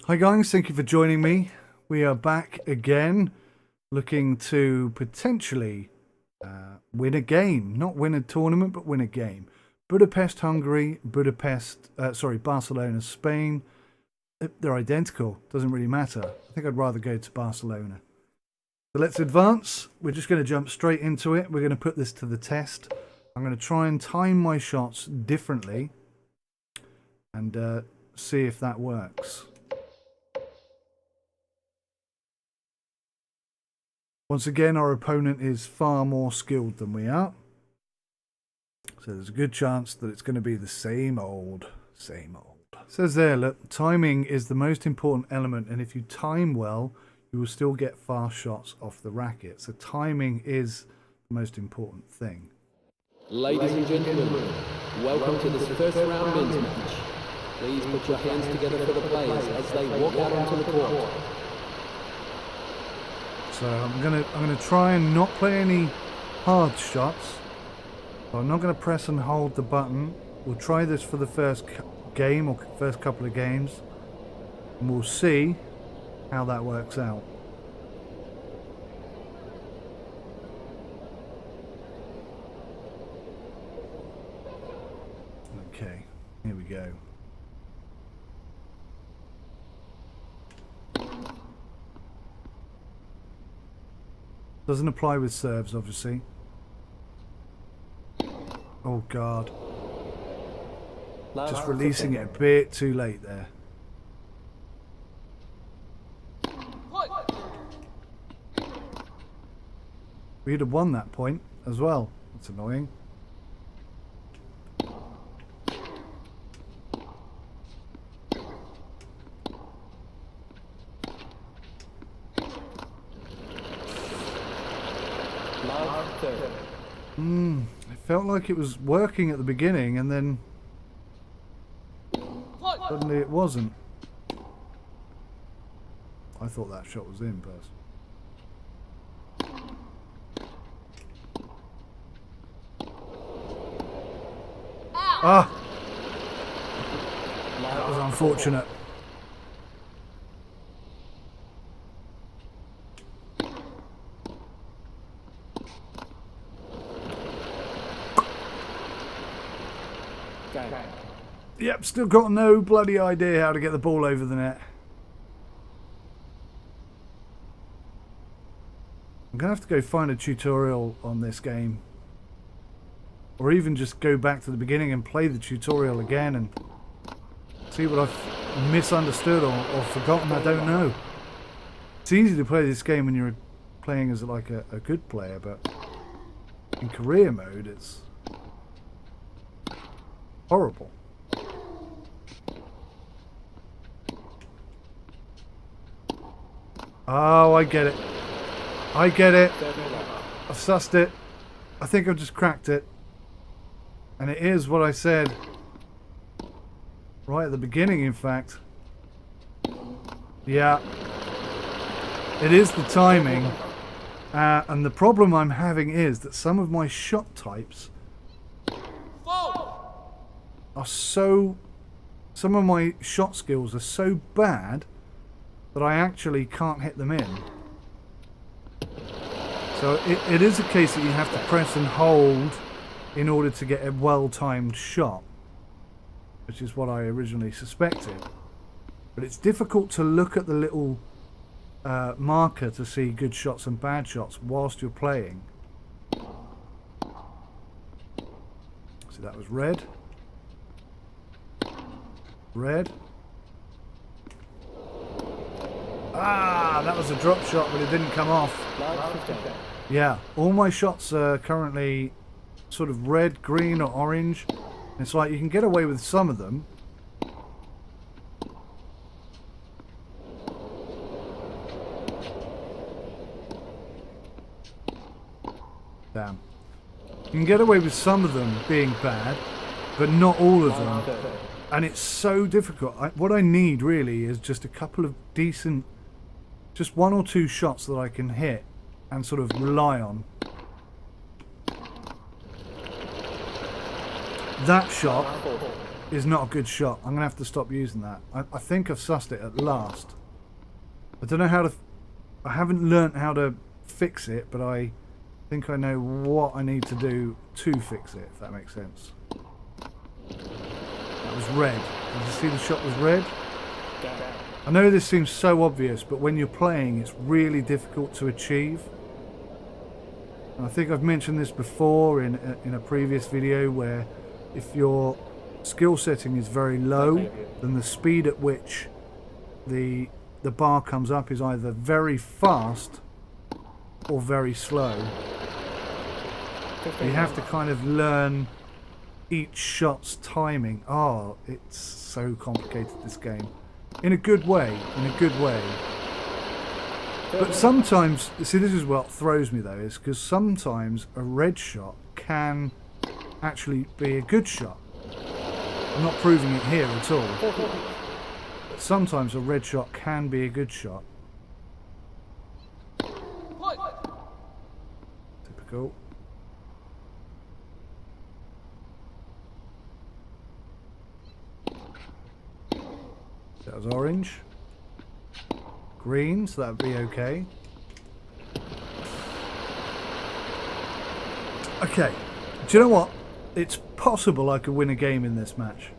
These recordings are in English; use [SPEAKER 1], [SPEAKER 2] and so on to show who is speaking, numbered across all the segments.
[SPEAKER 1] Hi guys, thank you for joining me. We are back again, looking to potentially win a game. Not win a tournament, but win a game. Budapest, Hungary, Barcelona, Spain. They're identical, doesn't really matter. I think I'd rather go to Barcelona. So let's advance. We're just going to jump straight into it. We're going to put this to the test. I'm going to try and time my shots differently and see if that works. Once again, our opponent is far more skilled than we are. So there's a good chance that it's going to be the same old, same old. It says there, look, timing is the most important element, and if you time well, you will still get fast shots off the racket. So timing is the most important thing.
[SPEAKER 2] Ladies and gentlemen, welcome to this first round men's match. Please put your hands together for the players as they walk out onto the court.
[SPEAKER 1] So I'm gonna try and not play any hard shots. So I'm not gonna press and hold the button. We'll try this for the first game or first couple of games, and we'll see how that works out. Okay, here we go. Doesn't apply with serves, obviously. Oh God. Just releasing it a bit too late there. We'd have won that point as well. That's annoying. It felt like it was working at the beginning and then suddenly it wasn't. I thought that shot was in, person. Ah! That was unfortunate. Yep, still got no bloody idea how to get the ball over the net. I'm going to have to go find a tutorial on this game. Or even just go back to the beginning and play the tutorial again and see what I've misunderstood or forgotten. I don't know. It's easy to play this game when you're playing as like a good player, but in career mode it's horrible. Oh, I get it. I get it. I've sussed it. I think I've just cracked it. And it is what I said right at the beginning, in fact. Yeah. It is the timing. And the problem I'm having is that some of my shot types are so... Some of my shot skills are so bad that I actually can't hit them in. So it is a case that you have to press and hold in order to get a well-timed shot, which is what I originally suspected. But it's difficult to look at the little marker to see good shots and bad shots whilst you're playing. So that was red. Red. Ah, that was a drop shot, but it didn't come off. Yeah, all my shots are currently sort of red, green, or orange. It's like you can get away with some of them. Damn. You can get away with some of them being bad, but not all of them. And it's so difficult. What I need really is just a couple of decent, just one or two shots that I can hit and sort of rely on. That shot is not a good shot. I'm going to have to stop using that. I think I've sussed it at last. I don't know how to... I haven't learnt how to fix it, but I think I know what I need to do to fix it, if that makes sense. That was red. Did you see the shot was red? I know this seems so obvious, but when you're playing, it's really difficult to achieve. And I think I've mentioned this before in a previous video, where if your skill setting is very low, then the speed at which the bar comes up is either very fast or very slow. You have to kind of learn each shot's timing. Oh, it's so complicated, this game. In a good way, in a good way. But sometimes, see, this is what throws me though, is because sometimes a red shot can actually be a good shot. I'm not proving it here at all. But sometimes a red shot can be a good shot. Typical. That was orange. Green, so that would be okay. Okay, do you know what? It's possible I could win a game in this match.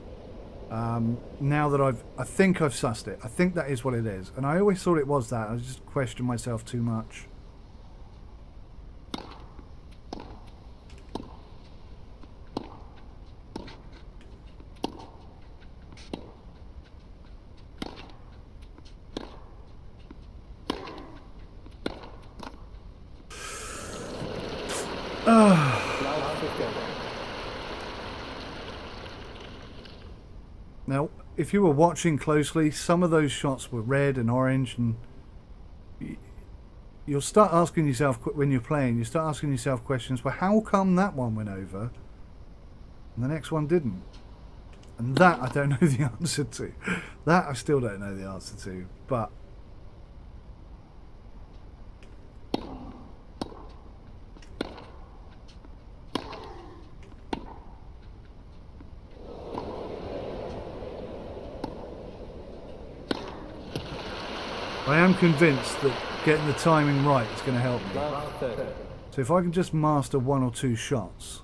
[SPEAKER 1] Now that I think I've sussed it. I think that is what it is. And I always thought it was that. I just questioned myself too much. Now, if you were watching closely, some of those shots were red and orange, and you'll start asking yourself, when you're playing, you start asking yourself questions, well, how come that one went over and the next one didn't? And that I don't know the answer to. That I still don't know the answer to, but I am convinced that getting the timing right is going to help me. So if I can just master one or two shots.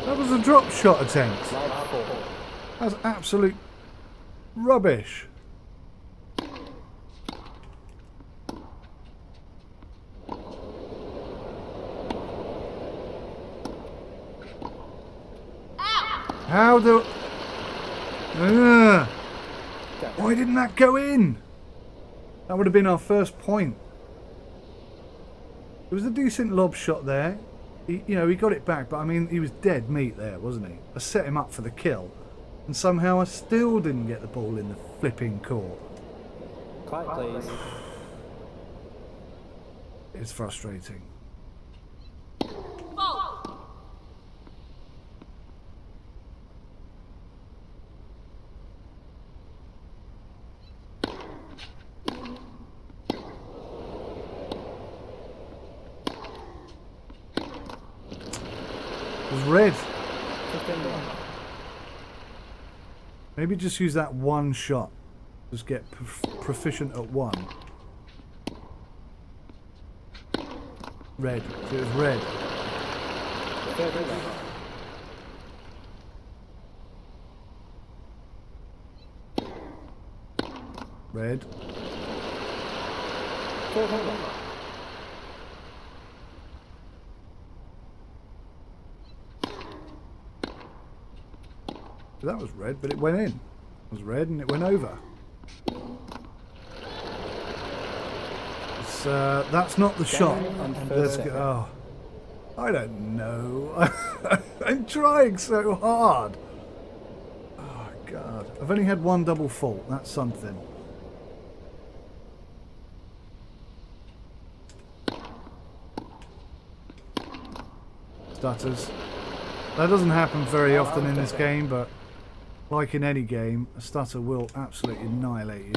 [SPEAKER 1] That was a drop shot attempt. That's absolute rubbish. How the... Why didn't that go in? That would have been our first point. It was a decent lob shot there. He got it back, but I mean, he was dead meat there, wasn't he? I set him up for the kill, and somehow I still didn't get the ball in the flipping court.
[SPEAKER 2] Quiet, please.
[SPEAKER 1] It's frustrating. Red. Maybe just use that one shot. Just get proficient at one. Red. So it was red. Red. That was red, but it went in. It was red and it went over. That's not the shot. Let's go. Oh, I don't know. I'm trying so hard. Oh, God. I've only had one double fault. That's something. Stutters. That doesn't happen very often in this game, but like in any game, a stutter will absolutely annihilate you.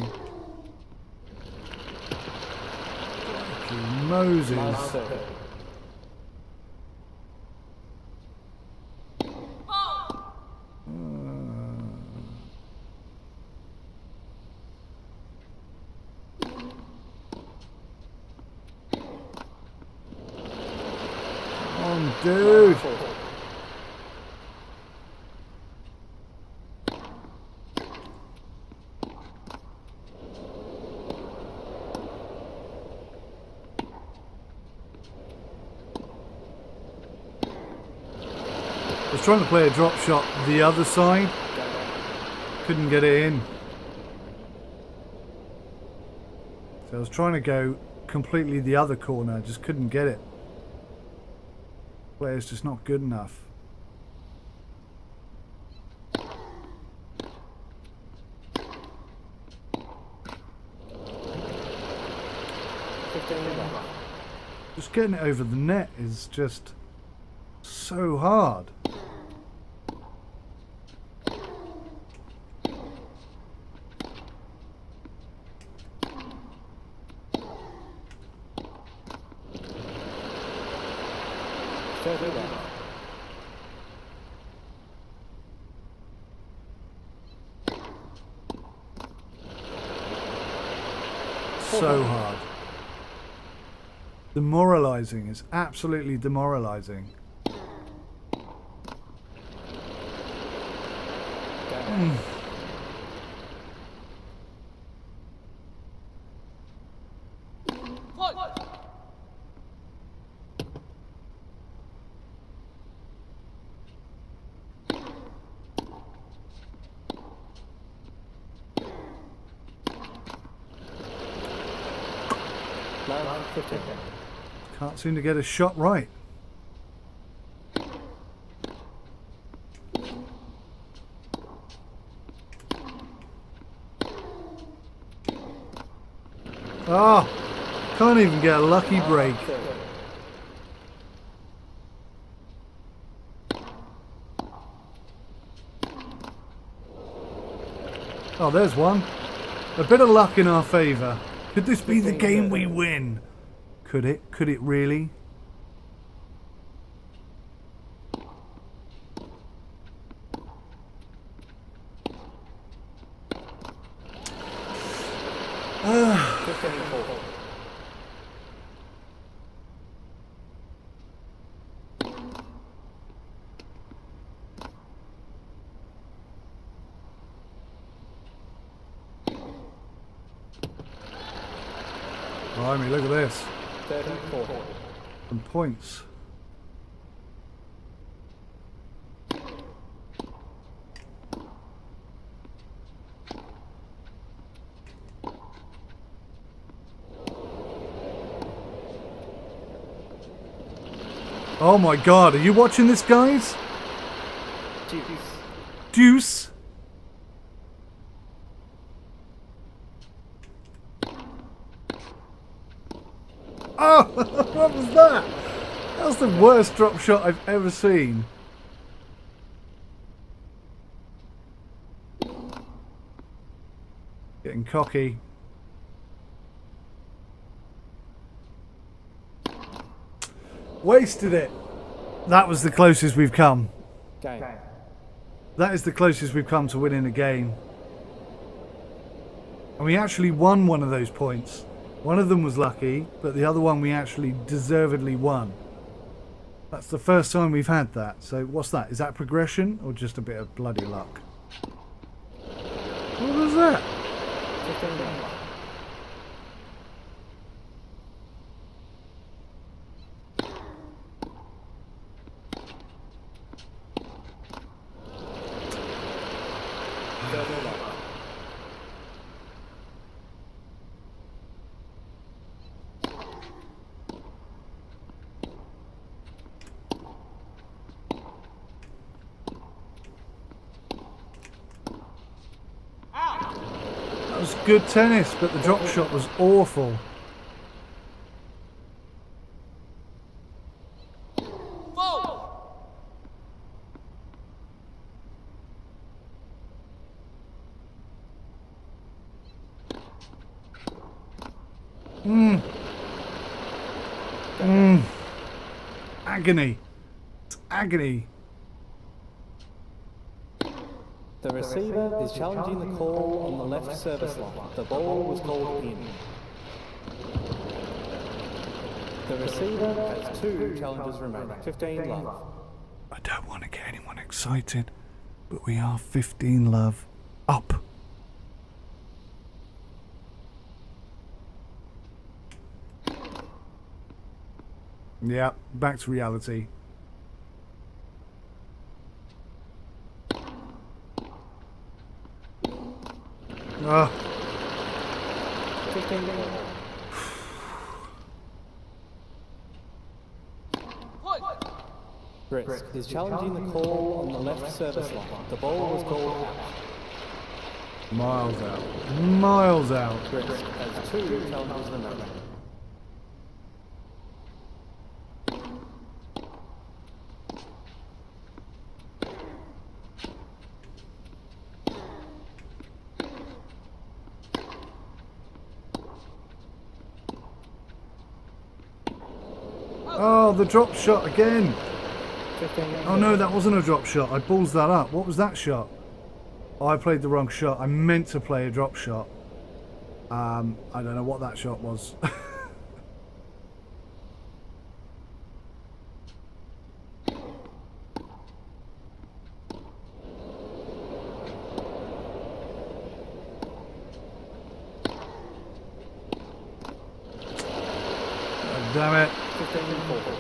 [SPEAKER 1] Moses.
[SPEAKER 2] Last circle.
[SPEAKER 1] Come on, dude. I was trying to play a drop shot the other side. Couldn't get it in. So I was trying to go completely the other corner. Just couldn't get it. Player's just not good enough. Just getting it over the net is just so hard. So hard. Demoralizing is absolutely demoralizing. Can't seem to get a shot right. Oh, can't even get a lucky break. Oh, there's one. A bit of luck in our favour. Could this be the game we win? Could it? Could it really? Blimey, look at this.
[SPEAKER 2] 34.
[SPEAKER 1] Some points. Oh my god, are you watching this, guys? Deuce. Oh, what was that? That was the worst drop shot I've ever seen. Getting cocky. Wasted it. That was the closest we've come.
[SPEAKER 2] Game.
[SPEAKER 1] That is the closest we've come to winning a game. And we actually won one of those points. One of them was lucky, but the other one we actually deservedly won. That's the first time we've had that. So what's that? Is that progression or just a bit of bloody luck? What was that? That was good tennis, but the drop shot was awful. Agony. It's agony.
[SPEAKER 2] The receiver is challenging the call on the left service line. The ball was called in. The receiver has 2 challenges remaining. 15 love.
[SPEAKER 1] I don't want to get anyone excited, but we are 15 love up. Yeah, back to reality. Ah.
[SPEAKER 2] 15 love. Brisk is challenging the call on the left service line. The ball was called out.
[SPEAKER 1] Miles out. Miles out.
[SPEAKER 2] Brisk has 2 challenges remaining.
[SPEAKER 1] Oh, the drop shot again.
[SPEAKER 2] 15
[SPEAKER 1] Oh no, that wasn't a drop shot. I balls that up. What was that shot? Oh, I played the wrong shot. I meant to play a drop shot. I don't know what that shot was. Oh, damn it.
[SPEAKER 2] 15 4.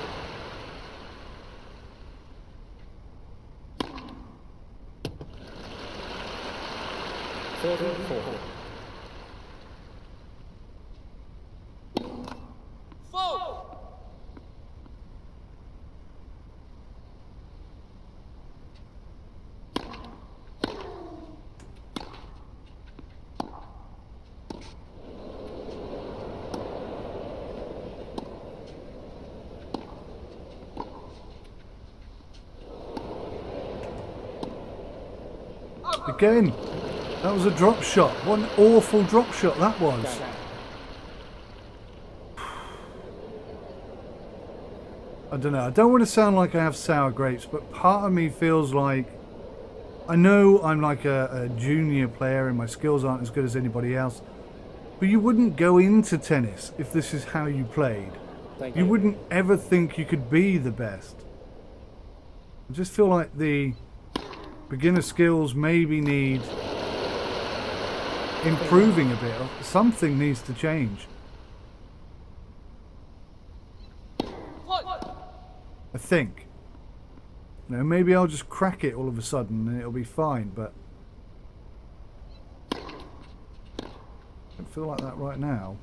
[SPEAKER 1] Again, that was a drop shot. What an awful drop shot that was. I don't know. I don't want to sound like I have sour grapes, but part of me feels like I know I'm like a junior player and my skills aren't as good as anybody else. But you wouldn't go into tennis if this is how you played. You wouldn't ever think you could be the best. I just feel like the beginner skills maybe need improving a bit. Something needs to change. I think. You know, maybe I'll just crack it all of a sudden and it'll be fine, but I don't feel like that right now.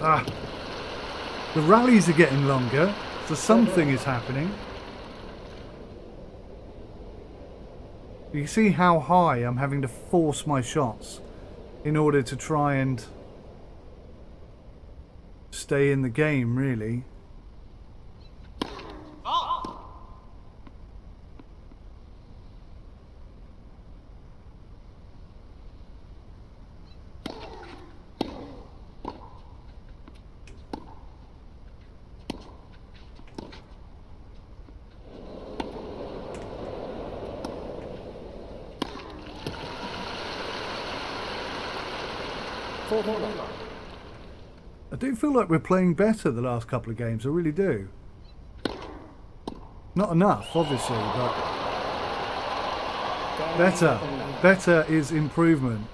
[SPEAKER 1] Ah, the rallies are getting longer, so something is happening. You see how high I'm having to force my shots in order to try and stay in the game, really. I do feel like we're playing better the last couple of games, I really do. Not enough, obviously, but better. Better is improvement.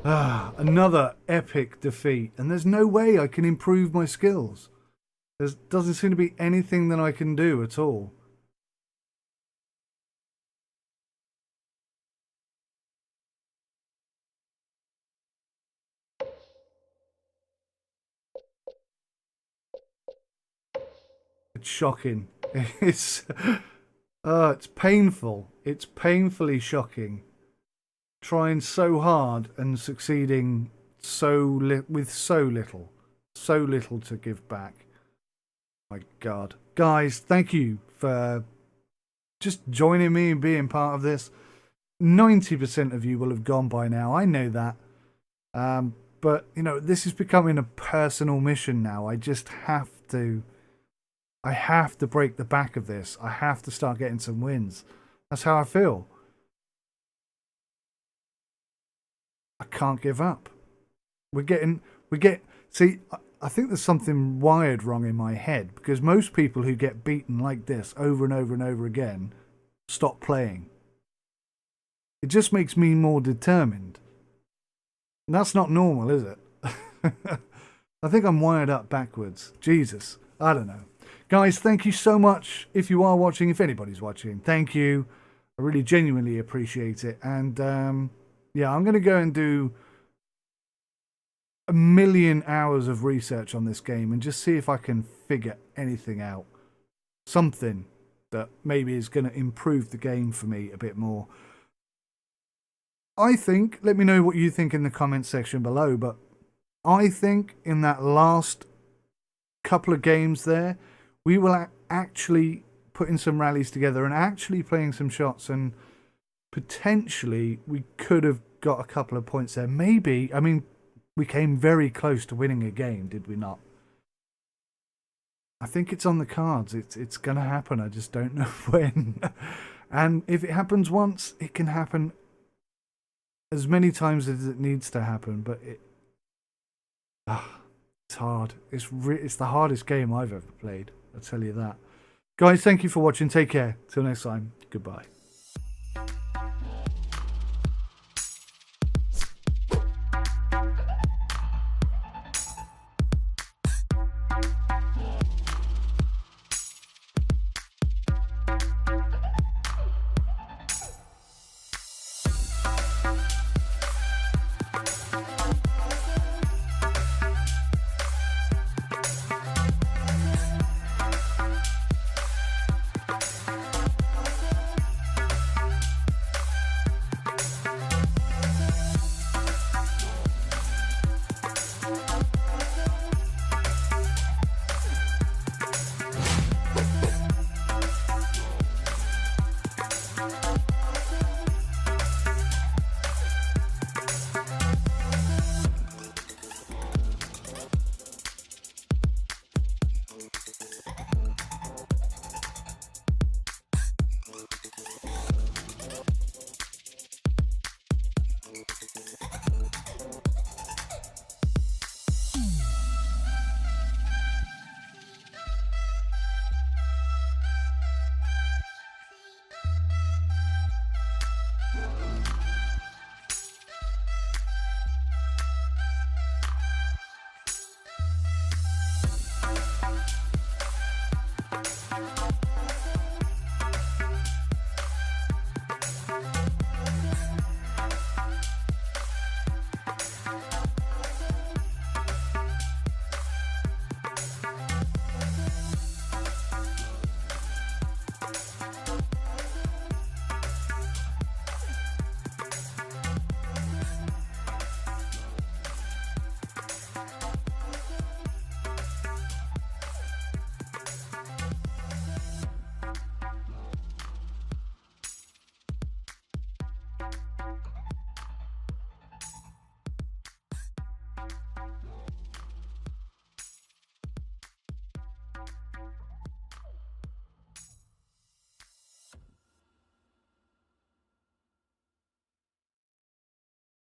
[SPEAKER 1] Ah, another epic defeat, and there's no way I can improve my skills. There doesn't seem to be anything that I can do at all. It's shocking. It's painful. It's painfully shocking. Trying so hard and succeeding with so little to give back. My God. Guys, thank you for just joining me and being part of this. 90% of you will have gone by now. I know that. But, you know, this is becoming a personal mission now. I just have to... I have to break the back of this. I have to start getting some wins. That's how I feel. I can't give up. See, I think there's something wired wrong in my head, because most people who get beaten like this over and over and over again stop playing. It just makes me more determined. And that's not normal, is it? I think I'm wired up backwards. Jesus. I don't know. Guys, thank you so much. If you are watching, if anybody's watching, thank you. I really genuinely appreciate it. And yeah, I'm going to go and do 1,000,000 hours of research on this game and just see if I can figure anything out. Something that maybe is going to improve the game for me a bit more. I think, let me know what you think in the comments section below, but I think in that last couple of games there, we will actually putting some rallies together and actually playing some shots, and potentially we could have got a couple of points there. Maybe, I mean, we came very close to winning a game, did we not? I think it's on the cards. It's going to happen. I just don't know when. And if it happens once, it can happen as many times as it needs to happen. But it's hard. It's the hardest game I've ever played. I'll tell you that. Guys, thank you for watching. Take care. Till next time. Goodbye.